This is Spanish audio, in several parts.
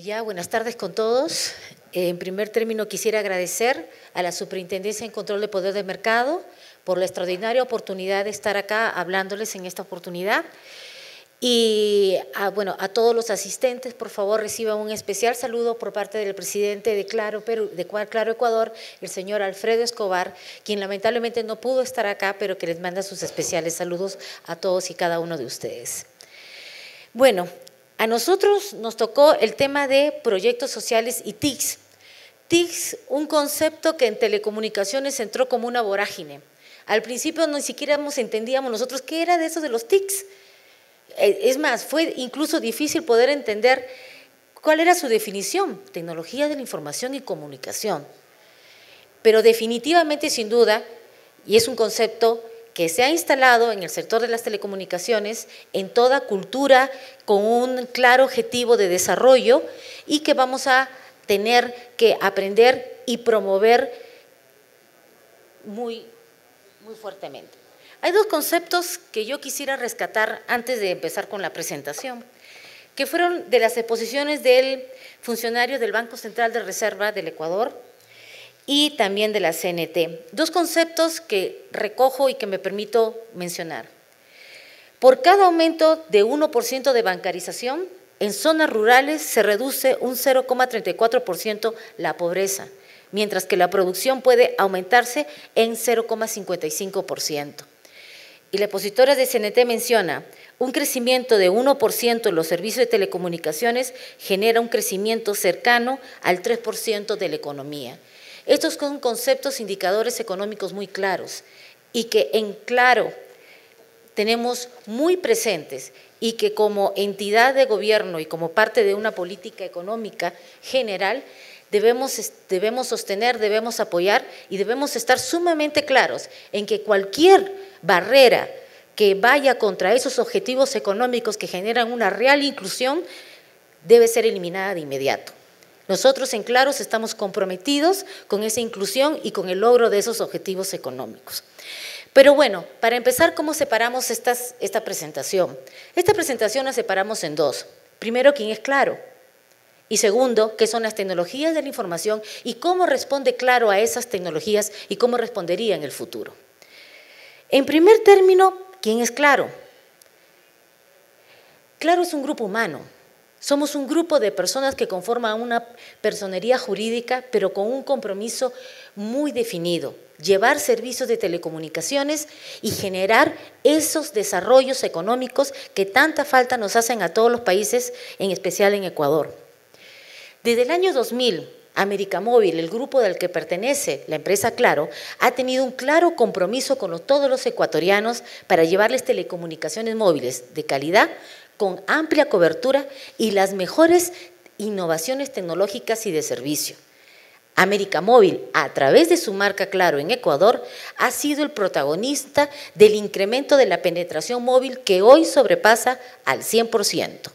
Ya, buenas tardes con todos. En primer término, quisiera agradecer a la Superintendencia en Control de Poder de Mercado por la extraordinaria oportunidad de estar acá hablándoles en esta oportunidad. Y a todos los asistentes, por favor, reciban un especial saludo por parte del presidente de Claro Ecuador, el señor Alfredo Escobar, quien lamentablemente no pudo estar acá, pero que les manda sus especiales saludos a todos y cada uno de ustedes. Bueno, a nosotros nos tocó el tema de proyectos sociales y TICs. TICs, un concepto que en telecomunicaciones entró como una vorágine. Al principio ni siquiera entendíamos nosotros qué era de eso de los TICs. Es más, fue incluso difícil poder entender cuál era su definición, tecnología de la información y comunicación. Pero definitivamente, sin duda, y es un concepto que se ha instalado en el sector de las telecomunicaciones, en toda cultura, con un claro objetivo de desarrollo y que vamos a tener que aprender y promover muy fuertemente. Hay dos conceptos que yo quisiera rescatar antes de empezar con la presentación, que fueron de las exposiciones del funcionario del Banco Central de Reserva del Ecuador y también de la CNT. Dos conceptos que recojo y que me permito mencionar. Por cada aumento de 1% de bancarización, en zonas rurales se reduce un 0,34% la pobreza, mientras que la producción puede aumentarse en 0,55%. Y la expositora de CNT menciona, un crecimiento de 1% en los servicios de telecomunicaciones genera un crecimiento cercano al 3% de la economía. Estos son conceptos, indicadores económicos muy claros y que en Claro tenemos muy presentes y que como entidad de gobierno y como parte de una política económica general debemos sostener, debemos apoyar y debemos estar sumamente claros en que cualquier barrera que vaya contra esos objetivos económicos que generan una real inclusión debe ser eliminada de inmediato. Nosotros en Claros estamos comprometidos con esa inclusión y con el logro de esos objetivos económicos. Pero bueno, para empezar, ¿cómo separamos esta presentación? Esta presentación la separamos en dos. Primero, ¿quién es Claro? Y segundo, ¿qué son las tecnologías de la información y cómo responde Claro a esas tecnologías y cómo respondería en el futuro? En primer término, ¿quién es Claro? Claro es un grupo humano. Somos un grupo de personas que conforman una personería jurídica, pero con un compromiso muy definido, llevar servicios de telecomunicaciones y generar esos desarrollos económicos que tanta falta nos hacen a todos los países, en especial en Ecuador. Desde el año 2000, América Móvil, el grupo al que pertenece la empresa Claro, ha tenido un claro compromiso con todos los ecuatorianos para llevarles telecomunicaciones móviles de calidad, con amplia cobertura y las mejores innovaciones tecnológicas y de servicio. América Móvil, a través de su marca Claro en Ecuador, ha sido el protagonista del incremento de la penetración móvil que hoy sobrepasa al 100%.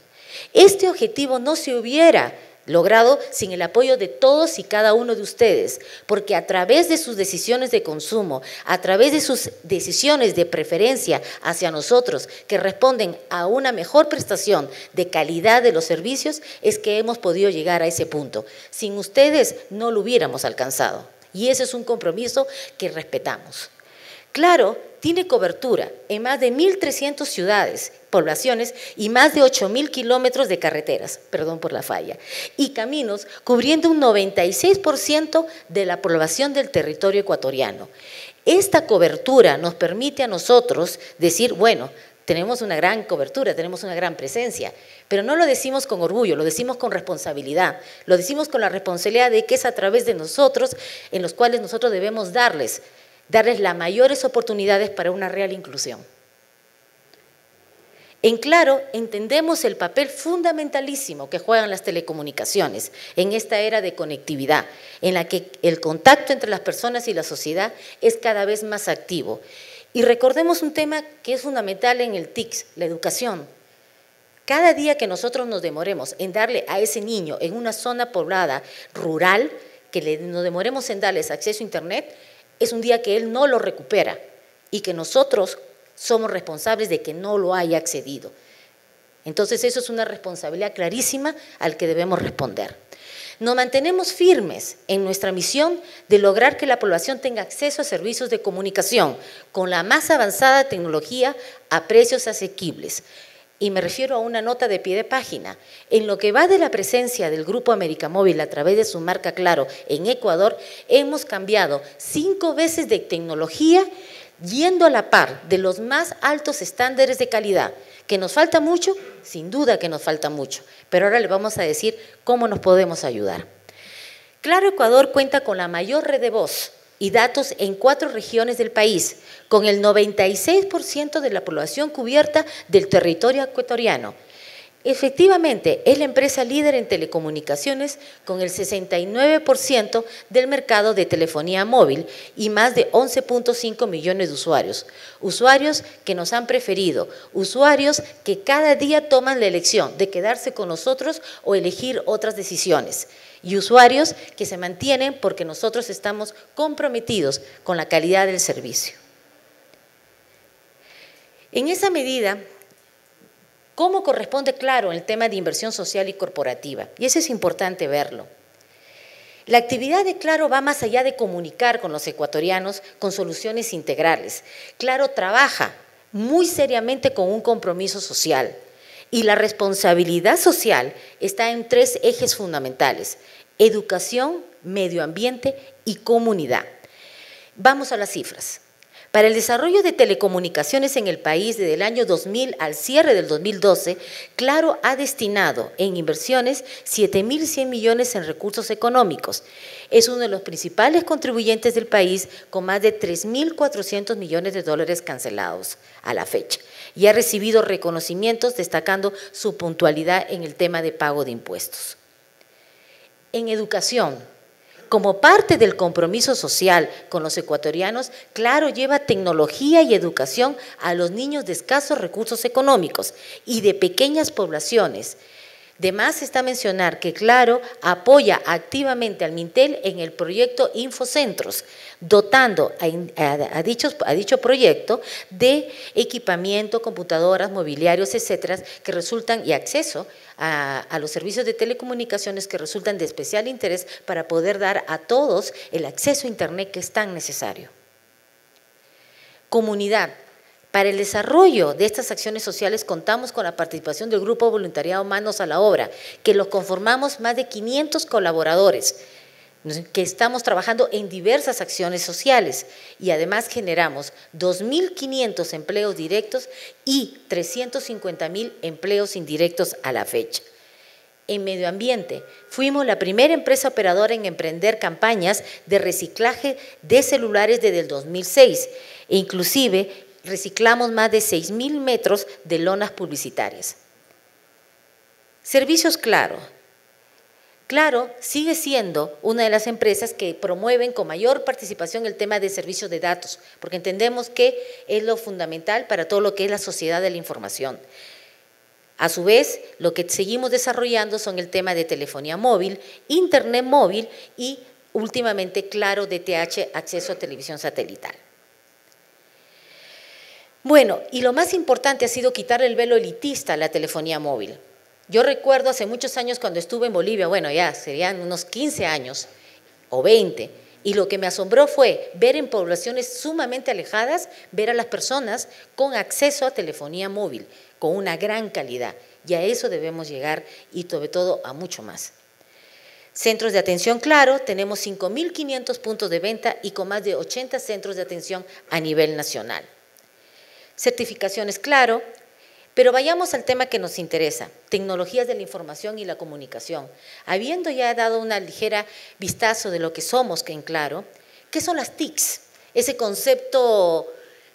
Este objetivo no se hubiera logrado sin el apoyo de todos y cada uno de ustedes, porque a través de sus decisiones de consumo, a través de sus decisiones de preferencia hacia nosotros, que responden a una mejor prestación de calidad de los servicios, es que hemos podido llegar a ese punto. Sin ustedes no lo hubiéramos alcanzado, y ese es un compromiso que respetamos. Claro, tiene cobertura en más de 1.300 ciudades, poblaciones y más de 8.000 kilómetros de carreteras, perdón por la falla, y caminos cubriendo un 96% de la población del territorio ecuatoriano. Esta cobertura nos permite a nosotros decir, bueno, tenemos una gran cobertura, tenemos una gran presencia, pero no lo decimos con orgullo, lo decimos con responsabilidad, lo decimos con la responsabilidad de que es a través de nosotros en los cuales nosotros debemos darles las mayores oportunidades para una real inclusión. En Claro, entendemos el papel fundamentalísimo que juegan las telecomunicaciones en esta era de conectividad, en la que el contacto entre las personas y la sociedad es cada vez más activo. Y recordemos un tema que es fundamental en el TICS, la educación. Cada día que nosotros nos demoremos en darle a ese niño en una zona poblada rural, que nos demoremos en darles acceso a Internet, es un día que él no lo recupera y que nosotros somos responsables de que no lo haya accedido. Entonces, eso es una responsabilidad clarísima al que debemos responder. Nos mantenemos firmes en nuestra misión de lograr que la población tenga acceso a servicios de comunicación con la más avanzada tecnología a precios asequibles. Y me refiero a una nota de pie de página. En lo que va de la presencia del Grupo América Móvil a través de su marca Claro en Ecuador, hemos cambiado 5 veces de tecnología yendo a la par de los más altos estándares de calidad. ¿Que nos falta mucho? Sin duda que nos falta mucho, pero ahora le vamos a decir cómo nos podemos ayudar. Claro Ecuador cuenta con la mayor red de voz y datos en 4 regiones del país, con el 96% de la población cubierta del territorio ecuatoriano. Efectivamente, es la empresa líder en telecomunicaciones con el 69% del mercado de telefonía móvil y más de 11.5 millones de usuarios. Usuarios que nos han preferido, usuarios que cada día toman la elección de quedarse con nosotros o elegir otras decisiones. Y usuarios que se mantienen porque nosotros estamos comprometidos con la calidad del servicio. En esa medida, ¿cómo corresponde Claro el tema de inversión social y corporativa? Y eso es importante verlo. La actividad de Claro va más allá de comunicar con los ecuatorianos con soluciones integrales. Claro trabaja muy seriamente con un compromiso social y la responsabilidad social está en 3 ejes fundamentales: educación, medio ambiente y comunidad. Vamos a las cifras. Para el desarrollo de telecomunicaciones en el país desde el año 2000 al cierre del 2012, Claro ha destinado en inversiones 7.100 millones en recursos económicos. Es uno de los principales contribuyentes del país con más de 3.400 millones de dólares cancelados a la fecha y ha recibido reconocimientos destacando su puntualidad en el tema de pago de impuestos. En educación, como parte del compromiso social con los ecuatorianos, Claro lleva tecnología y educación a los niños de escasos recursos económicos y de pequeñas poblaciones. De más está mencionar que Claro apoya activamente al Mintel en el proyecto Infocentros, dotando a dicho proyecto de equipamiento, computadoras, mobiliarios, etcétera, que resultan, y acceso a los servicios de telecomunicaciones que resultan de especial interés para poder dar a todos el acceso a Internet que es tan necesario. Comunidad. Para el desarrollo de estas acciones sociales contamos con la participación del Grupo Voluntariado Manos a la Obra, que lo conformamos más de 500 colaboradores, que estamos trabajando en diversas acciones sociales y además generamos 2.500 empleos directos y 350.000 empleos indirectos a la fecha. En medio ambiente, fuimos la primera empresa operadora en emprender campañas de reciclaje de celulares desde el 2006 e inclusive reciclamos más de 6.000 metros de lonas publicitarias. Servicios Claro. Claro sigue siendo una de las empresas que promueven con mayor participación el tema de servicios de datos, porque entendemos que es lo fundamental para todo lo que es la sociedad de la información. A su vez, lo que seguimos desarrollando son el tema de telefonía móvil, internet móvil y últimamente Claro DTH, acceso a televisión satelital. Bueno, y lo más importante ha sido quitar el velo elitista a la telefonía móvil. Yo recuerdo hace muchos años cuando estuve en Bolivia, bueno, ya serían unos 15 años o 20, y lo que me asombró fue ver en poblaciones sumamente alejadas, ver a las personas con acceso a telefonía móvil, con una gran calidad, y a eso debemos llegar y sobre todo a mucho más. Centros de atención Claro, tenemos 5.500 puntos de venta y con más de 80 centros de atención a nivel nacional. Certificaciones Claro, pero vayamos al tema que nos interesa, tecnologías de la información y la comunicación. Habiendo ya dado una ligera vistazo de lo que somos en Claro, ¿qué son las TICs? Ese concepto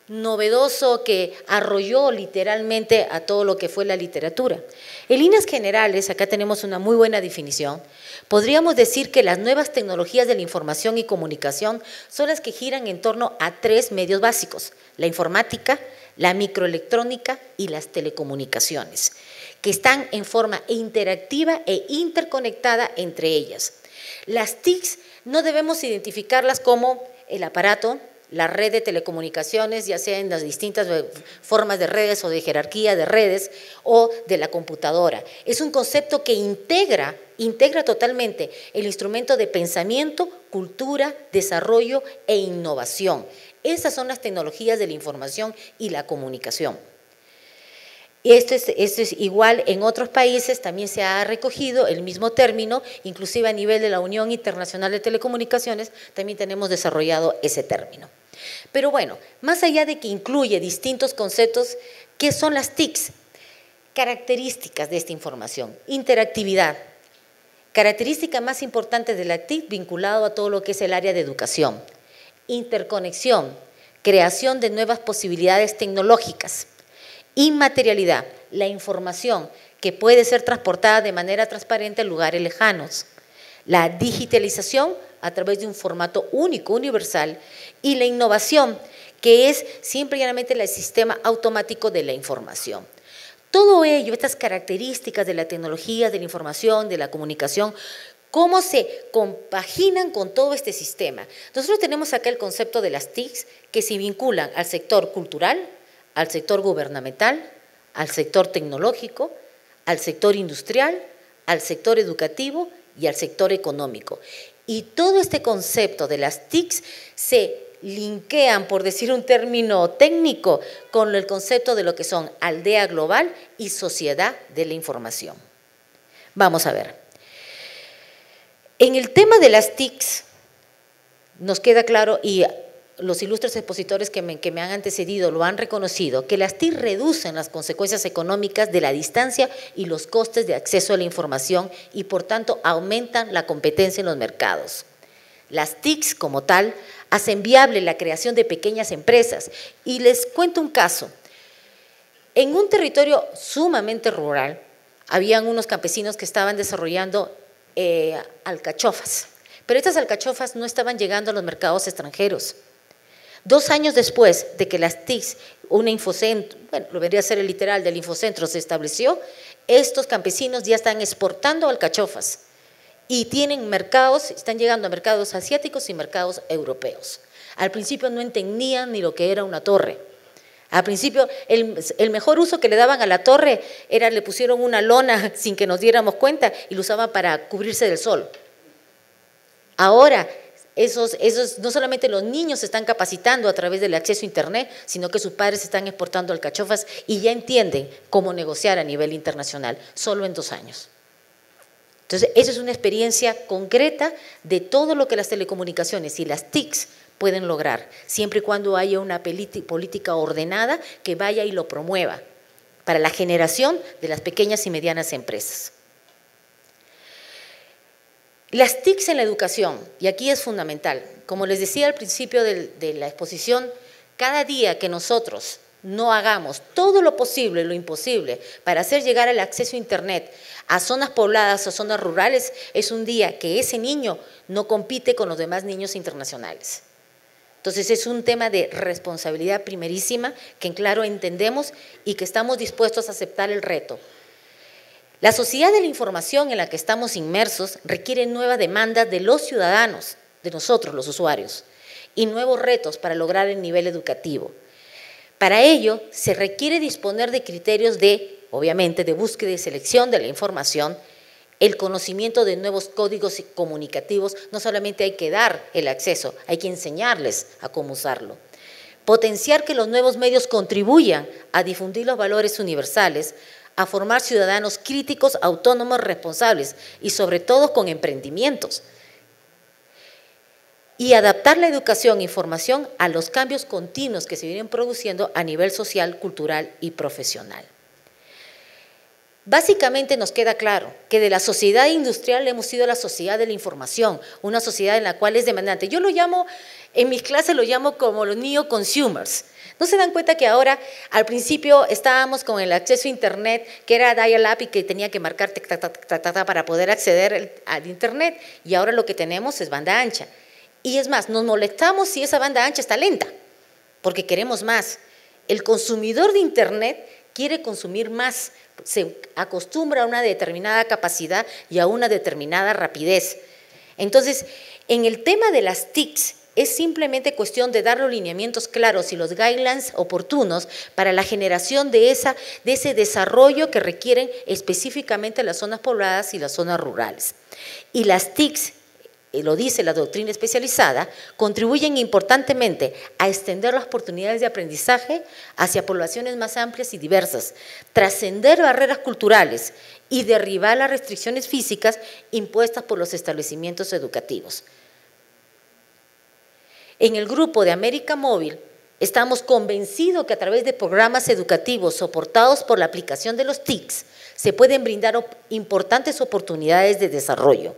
novedoso que arrolló literalmente a todo lo que fue la literatura. En líneas generales, acá tenemos una muy buena definición, podríamos decir que las nuevas tecnologías de la información y comunicación son las que giran en torno a 3 medios básicos: la informática, la microelectrónica y las telecomunicaciones, que están en forma interactiva e interconectada entre ellas. Las TICs no debemos identificarlas como el aparato, la red de telecomunicaciones, ya sea en las distintas formas de redes o de jerarquía de redes o de la computadora. Es un concepto que integra totalmente el instrumento de pensamiento, cultura, desarrollo e innovación. Esas son las tecnologías de la información y la comunicación. Esto es igual en otros países, también se ha recogido el mismo término, inclusive a nivel de la Unión Internacional de Telecomunicaciones también tenemos desarrollado ese término. Pero bueno, más allá de que incluye distintos conceptos, ¿qué son las TICs? Características de esta información, interactividad. Característica más importante de la TIC vinculado a todo lo que es el área de educación. Interconexión, creación de nuevas posibilidades tecnológicas. Inmaterialidad, la información que puede ser transportada de manera transparente a lugares lejanos. La digitalización a través de un formato único, universal, y la innovación, que es simple y llanamente el sistema automático de la información. Todo ello, estas características de la tecnología, de la información, de la comunicación, ¿cómo se compaginan con todo este sistema? Nosotros tenemos acá el concepto de las TICs que se vinculan al sector cultural, al sector gubernamental, al sector tecnológico, al sector industrial, al sector educativo y al sector económico. Y todo este concepto de las TICs se linkean, por decir un término técnico, con el concepto de lo que son aldea global y sociedad de la información. Vamos a ver. En el tema de las TICs, nos queda claro, y los ilustres expositores que me han antecedido lo han reconocido, que las TIC reducen las consecuencias económicas de la distancia y los costes de acceso a la información y por tanto aumentan la competencia en los mercados. Las TICs como tal hacen viable la creación de pequeñas empresas y les cuento un caso. En un territorio sumamente rural habían unos campesinos que estaban desarrollando alcachofas, pero estas alcachofas no estaban llegando a los mercados extranjeros. 2 años después de que las TICs, un infocentro, bueno, lo vendría a ser el literal del infocentro, se estableció, estos campesinos ya están exportando alcachofas y tienen mercados, están llegando a mercados asiáticos y mercados europeos. Al principio no entendían ni lo que era una torre. Al principio el mejor uso que le daban a la torre era le pusieron una lona sin que nos diéramos cuenta y lo usaban para cubrirse del sol. Ahora, no solamente los niños se están capacitando a través del acceso a internet, sino que sus padres están exportando alcachofas y ya entienden cómo negociar a nivel internacional, solo en 2 años. Entonces, esa es una experiencia concreta de todo lo que las telecomunicaciones y las TICs pueden lograr, siempre y cuando haya una política ordenada que vaya y lo promueva para la generación de las pequeñas y medianas empresas. Las TICs en la educación, y aquí es fundamental, como les decía al principio de la exposición, cada día que nosotros no hagamos todo lo posible, lo imposible, para hacer llegar el acceso a internet a zonas pobladas o zonas rurales, es un día que ese niño no compite con los demás niños internacionales. Entonces es un tema de responsabilidad primerísima que en claro entendemos y que estamos dispuestos a aceptar el reto. La sociedad de la información en la que estamos inmersos requiere nuevas demandas de los ciudadanos, de nosotros los usuarios, y nuevos retos para lograr el nivel educativo. Para ello se requiere disponer de criterios obviamente, de búsqueda y selección de la información, el conocimiento de nuevos códigos comunicativos. No solamente hay que dar el acceso, hay que enseñarles a cómo usarlo. Potenciar que los nuevos medios contribuyan a difundir los valores universales, a formar ciudadanos críticos, autónomos, responsables y sobre todo con emprendimientos. Y adaptar la educación e información a los cambios continuos que se vienen produciendo a nivel social, cultural y profesional. Básicamente nos queda claro que de la sociedad industrial hemos sido la sociedad de la información, una sociedad en la cual es demandante. Yo lo llamo, en mis clases lo llamo como los neo-consumers. ¿No se dan cuenta que ahora, al principio estábamos con el acceso a internet, que era dial-up y que tenía que marcar para poder acceder al internet? Y ahora lo que tenemos es banda ancha. Y es más, nos molestamos si esa banda ancha está lenta, porque queremos más. El consumidor de internet quiere consumir más, se acostumbra a una determinada capacidad y a una determinada rapidez. Entonces, en el tema de las TICs, es simplemente cuestión de dar los lineamientos claros y los guidelines oportunos para la generación de ese desarrollo que requieren específicamente las zonas pobladas y las zonas rurales. Y las TICs, lo dice la doctrina especializada, contribuyen importantemente a extender las oportunidades de aprendizaje hacia poblaciones más amplias y diversas, trascender barreras culturales y derribar las restricciones físicas impuestas por los establecimientos educativos. En el grupo de América Móvil estamos convencidos que a través de programas educativos soportados por la aplicación de los TICs se pueden brindar importantes oportunidades de desarrollo.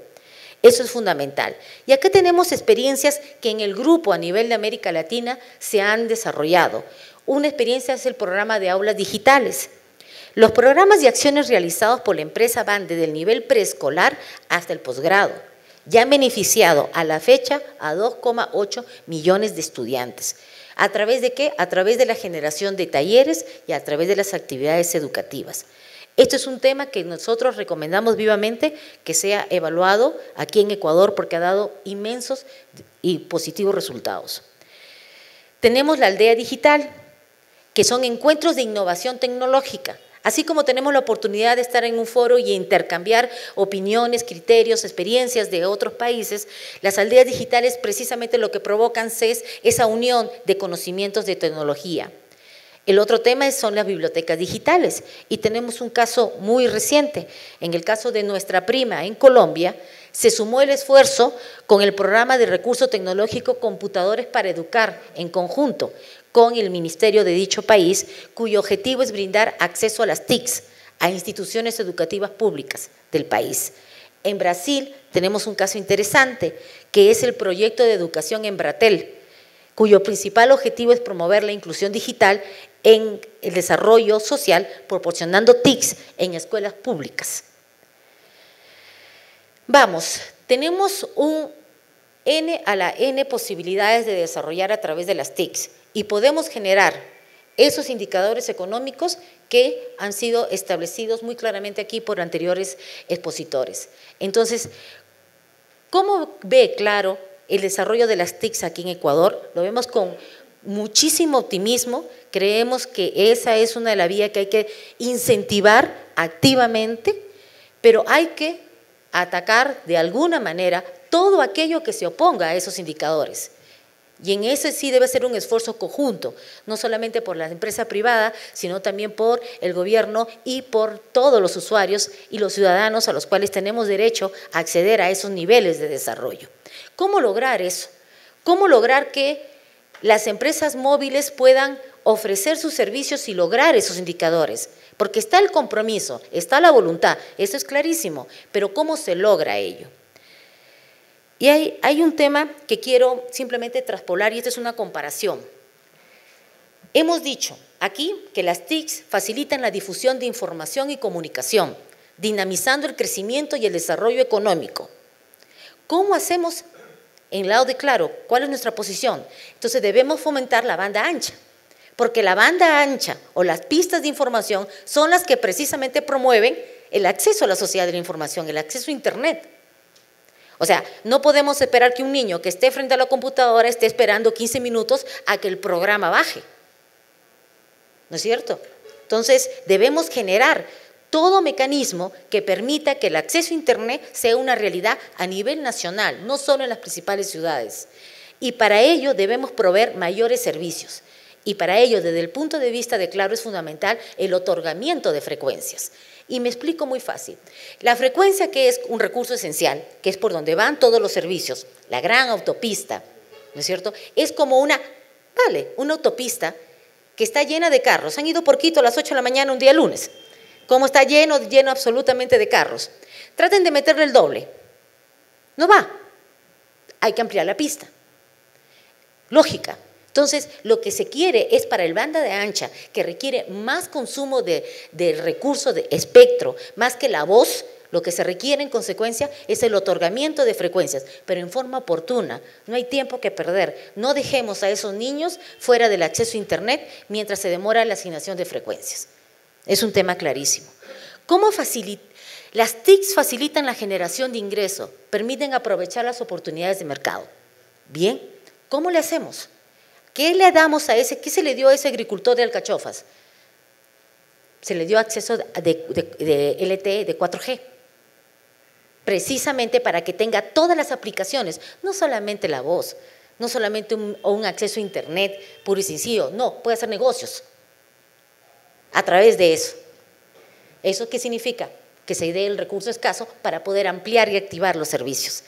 Eso es fundamental. Y acá tenemos experiencias que en el grupo a nivel de América Latina se han desarrollado. Una experiencia es el programa de aulas digitales. Los programas y acciones realizados por la empresa van desde el nivel preescolar hasta el posgrado. Ya han beneficiado a la fecha a 2,8 millones de estudiantes. ¿A través de qué? A través de la generación de talleres y a través de las actividades educativas. Esto es un tema que nosotros recomendamos vivamente que sea evaluado aquí en Ecuador porque ha dado inmensos y positivos resultados. Tenemos la aldea digital, que son encuentros de innovación tecnológica. Así como tenemos la oportunidad de estar en un foro y intercambiar opiniones, criterios, experiencias de otros países, las aldeas digitales precisamente lo que provocan es esa unión de conocimientos de tecnología. El otro tema son las bibliotecas digitales y tenemos un caso muy reciente. En el caso de nuestra prima en Colombia, se sumó el esfuerzo con el programa de recurso tecnológico Computadores para Educar en conjunto con el ministerio de dicho país, cuyo objetivo es brindar acceso a las TICs, a instituciones educativas públicas del país. En Brasil tenemos un caso interesante, que es el proyecto de educación Embratel, cuyo principal objetivo es promover la inclusión digital en el desarrollo social, proporcionando TICs en escuelas públicas. Vamos, tenemos un N a la N posibilidades de desarrollar a través de las TICs y podemos generar esos indicadores económicos que han sido establecidos muy claramente aquí por anteriores expositores. Entonces, ¿cómo ve claro el desarrollo de las TICs aquí en Ecuador? Lo vemos con muchísimo optimismo, creemos que esa es una de las vías que hay que incentivar activamente, pero hay que atacar de alguna manera todo aquello que se oponga a esos indicadores. Y en ese sí debe ser un esfuerzo conjunto, no solamente por la empresa privada, sino también por el gobierno y por todos los usuarios y los ciudadanos a los cuales tenemos derecho a acceder a esos niveles de desarrollo. ¿Cómo lograr eso? ¿Cómo lograr que las empresas móviles puedan ofrecer sus servicios y lograr esos indicadores? Porque está el compromiso, está la voluntad, eso es clarísimo, pero ¿cómo se logra ello? Y hay un tema que quiero simplemente traspolar y esta es una comparación. Hemos dicho aquí que las TICs facilitan la difusión de información y comunicación, dinamizando el crecimiento y el desarrollo económico. ¿Cómo hacemos en lado de claro? ¿Cuál es nuestra posición? Entonces debemos fomentar la banda ancha, porque la banda ancha o las pistas de información son las que precisamente promueven el acceso a la sociedad de la información, el acceso a Internet. O sea, no podemos esperar que un niño que esté frente a la computadora esté esperando 15 minutos a que el programa baje. ¿No es cierto? Entonces, debemos generar todo mecanismo que permita que el acceso a Internet sea una realidad a nivel nacional, no solo en las principales ciudades. Y para ello debemos proveer mayores servicios. Y para ello, desde el punto de vista de claro, es fundamental el otorgamiento de frecuencias. Y me explico muy fácil. La frecuencia, que es un recurso esencial, que es por donde van todos los servicios, la gran autopista, ¿no es cierto? Es como una autopista que está llena de carros. Han ido por Quito a las 8 de la mañana un día lunes. Como está lleno absolutamente de carros. Traten de meterle el doble. No va. Hay que ampliar la pista. Lógica. Entonces, lo que se quiere es para el banda de ancha, que requiere más consumo de recursos de espectro, más que la voz, lo que se requiere en consecuencia es el otorgamiento de frecuencias, pero en forma oportuna. No hay tiempo que perder. No dejemos a esos niños fuera del acceso a Internet mientras se demora la asignación de frecuencias. Es un tema clarísimo. ¿Cómo facilitar? Las TICs facilitan la generación de ingreso, permiten aprovechar las oportunidades de mercado. Bien. ¿Cómo le hacemos? ¿Qué le damos a ese? ¿Qué se le dio a ese agricultor de alcachofas? Se le dio acceso de LTE, de 4G, precisamente para que tenga todas las aplicaciones, no solamente la voz, no solamente un acceso a internet puro y sencillo, no, puede hacer negocios a través de eso. ¿Eso qué significa? Que se dé el recurso escaso para poder ampliar y activar los servicios.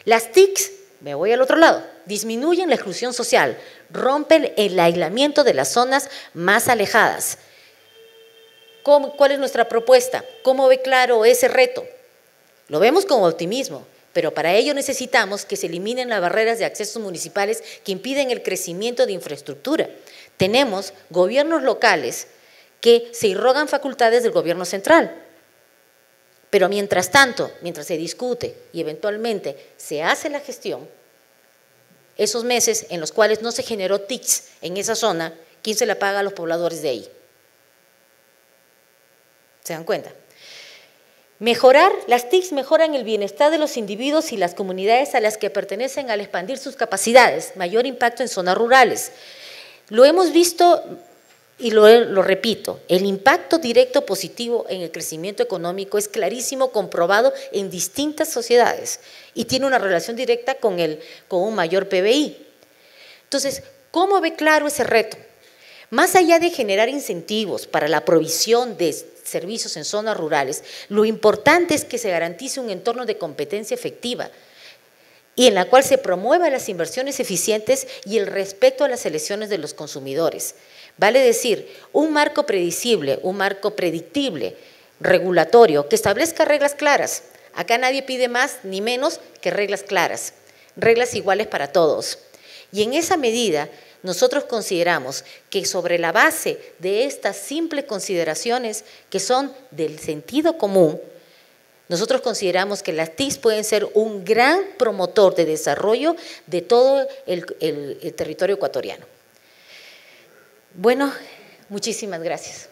Las TICs, me voy al otro lado, disminuyen la exclusión social, rompen el aislamiento de las zonas más alejadas. ¿Cuál es nuestra propuesta? ¿Cómo ve claro ese reto? Lo vemos con optimismo, pero para ello necesitamos que se eliminen las barreras de acceso municipales que impiden el crecimiento de infraestructura. Tenemos gobiernos locales que se irrogan facultades del gobierno central, pero mientras tanto, mientras se discute y eventualmente se hace la gestión, esos meses en los cuales no se generó TICs en esa zona, ¿quién se la paga a los pobladores de ahí? ¿Se dan cuenta? Las TICs mejoran el bienestar de los individuos y las comunidades a las que pertenecen al expandir sus capacidades, mayor impacto en zonas rurales. Lo hemos visto y lo repito, el impacto directo positivo en el crecimiento económico es clarísimo, comprobado en distintas sociedades y tiene una relación directa con un mayor PBI. Entonces, ¿cómo ve claro ese reto? Más allá de generar incentivos para la provisión de servicios en zonas rurales, lo importante es que se garantice un entorno de competencia efectiva y en la cual se promuevan las inversiones eficientes y el respeto a las elecciones de los consumidores. Vale decir, un marco predecible, un marco predictible, regulatorio, que establezca reglas claras. Acá nadie pide más ni menos que reglas claras, reglas iguales para todos. Y en esa medida, nosotros consideramos que sobre la base de estas simples consideraciones que son del sentido común, nosotros consideramos que las TICs pueden ser un gran promotor de desarrollo de todo el territorio ecuatoriano. Bueno, muchísimas gracias.